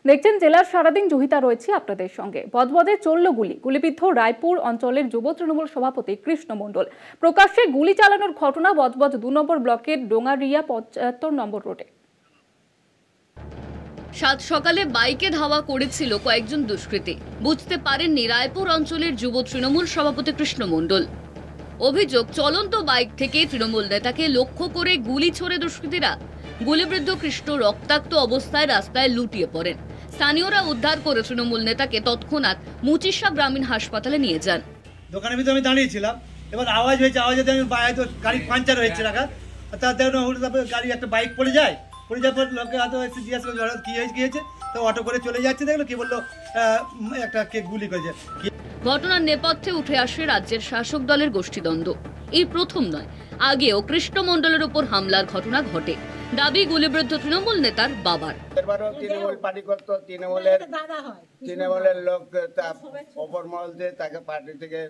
দেখছেন জেলার সারাদিন জহিতা রয়েছে আপনাদের সঙ্গে। বজবজে চলল গুলিবিদ্ধ রায়পুর অঞ্চলের যুব তৃণমূল সভাপতি কৃষ্ণ মণ্ডল। প্রকাশ্যে গুলি চালানোর ঘটনা বজবজ ২ নম্বর ব্লকের ডোঙারিয়া ৭৫ নম্বর রোডে। সাত সকালে বাইকে ধাওয়া করেছিল কয়েকজন দুষ্কৃতী। বুঝতে পারেননি রায়পুর অঞ্চলের যুব তৃণমূল সভাপতি কৃষ্ণ মণ্ডল। অভিযোগ, চলন্ত বাইক থেকে তৃণমূল নেতাকে লক্ষ্য করে গুলি ছোড়ে দুষ্কৃতীরা। গুলিবিদ্ধ কৃষ্ণ রক্তাক্ত অবস্থায় রাস্তায় লুটিয়ে পড়েন। স্থানীয়রা উদ্ধার করে তৃণমূল নেতাকে তৎক্ষণাৎ মুচিশা গ্রামীণ হাসপাতালে নিয়ে যান। দোকানের ভিতরে আমি দাঁড়িয়েছিলাম, এবার আওয়াজ হয়েছে, আওয়াজে আমি হয়তো গাড়ি পাঞ্চার হয়েছে রাখা, তার গাড়ি একটা বাইক পড়ে যায়, পড়ে যাওয়ার পর লোকে হয়তো এসে জিজ্ঞাসা করে কী হয়েছে, তো অটো করে চলে যাচ্ছে, দেখলো কি বললো একটা কে গুলি করেছে। ঘটনার নেপথ্যে উঠে আসে রাজ্যের শাসক দলের গোষ্ঠীদ্বন্দ্ব। এই প্রথম নয়, আগেও কৃষ্ণ মণ্ডলের উপর হামলার ঘটনা ঘটে। দাবি গুলিবিদ্ধ তৃণমূল নেতার বাবার। তৃণমূল পার্টি করতো, তৃণমূলের লোক অপর মহল দিয়ে তাকে পার্টি থেকে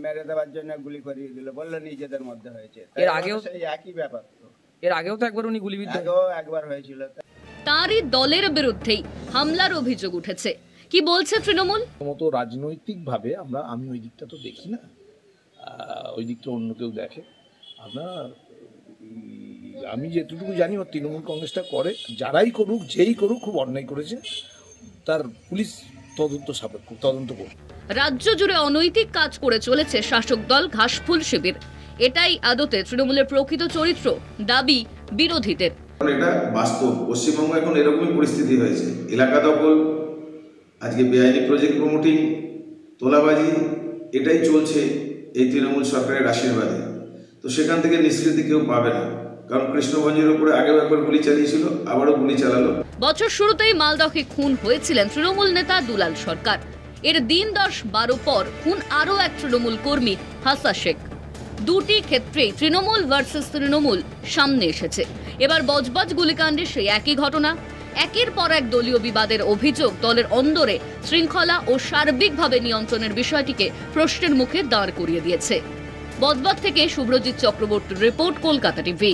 মেরে দেওয়ার জন্য গুলি করিয়ে দিল, বললো নিজেদের মধ্যে হয়েছে। এর আগেও সেই একই ব্যাপার, এর আগেও তো একবার উনি গুলিবিদ্ধ, একবার হয়েছিল। তারই দলের বিরুদ্ধেই হামলার অভিযোগ উঠেছে। কি বলছে তৃণমূল? মতো রাজনৈতিকভাবে আমি ওই দিকটা তো দেখি না, ওই দিকটা অন্য কেউ দেখে। আমি যেটুকু জানি ও তৃণমূল কংগ্রেসটা করে, যারাই করুক যেই করুক খুব অন্যায় করেছে, তার পুলিশ তদন্ত করুক। রাজ্য জুড়ে অনৈতিক কাজ করে চলেছে শাসক দল ঘাসফুল শিবির। এটাই আদতে তৃণমূলের প্রকৃত চরিত্র, দাবি বিরোধীদের। এটা বাস্তব, পশ্চিমবঙ্গ এখন এরকমই পরিস্থিতি হয়েছে। এলাকা দখল, আজকে বেআইনি প্রজেক্ট প্রমোটিং, তোলাবাজি, এটাই চলছে এই তৃণমূল সরকারের আশীর্বাদে। তো সেখান থেকে নিষ্কৃতি কেউ পাবে না, কারণ কৃষ্ণগঞ্জের উপরে আগেও একবার গুলি চালিয়েছিল, আবারও গুলি চালালো। বছর শুরুতেই মালদহে খুন হয়েছিলেন তৃণমূল নেতা দুলাল সরকার। এর দিন ১০-১২ পর খুন আরও এক তৃণমূল কর্মী হাসা শেখ। দুটি ক্ষেত্রেই তৃণমূল ভার্সেস তৃণমূল সামনে এসেছে। এবার বজবজ গুলিকাণ্ডে সেই একই ঘটনা। একের পর এক দলীয় বিবাদের অভিযোগ দলের অন্দরে শৃঙ্খলা ও সার্বিকভাবে নিয়ন্ত্রণের বিষয়টিকে প্রশ্নের মুখে দাঁড় করিয়ে দিয়েছে। বজবজ থেকে শুভ্রজিৎ চক্রবর্তীর রিপোর্ট, কলকাতা টিভি।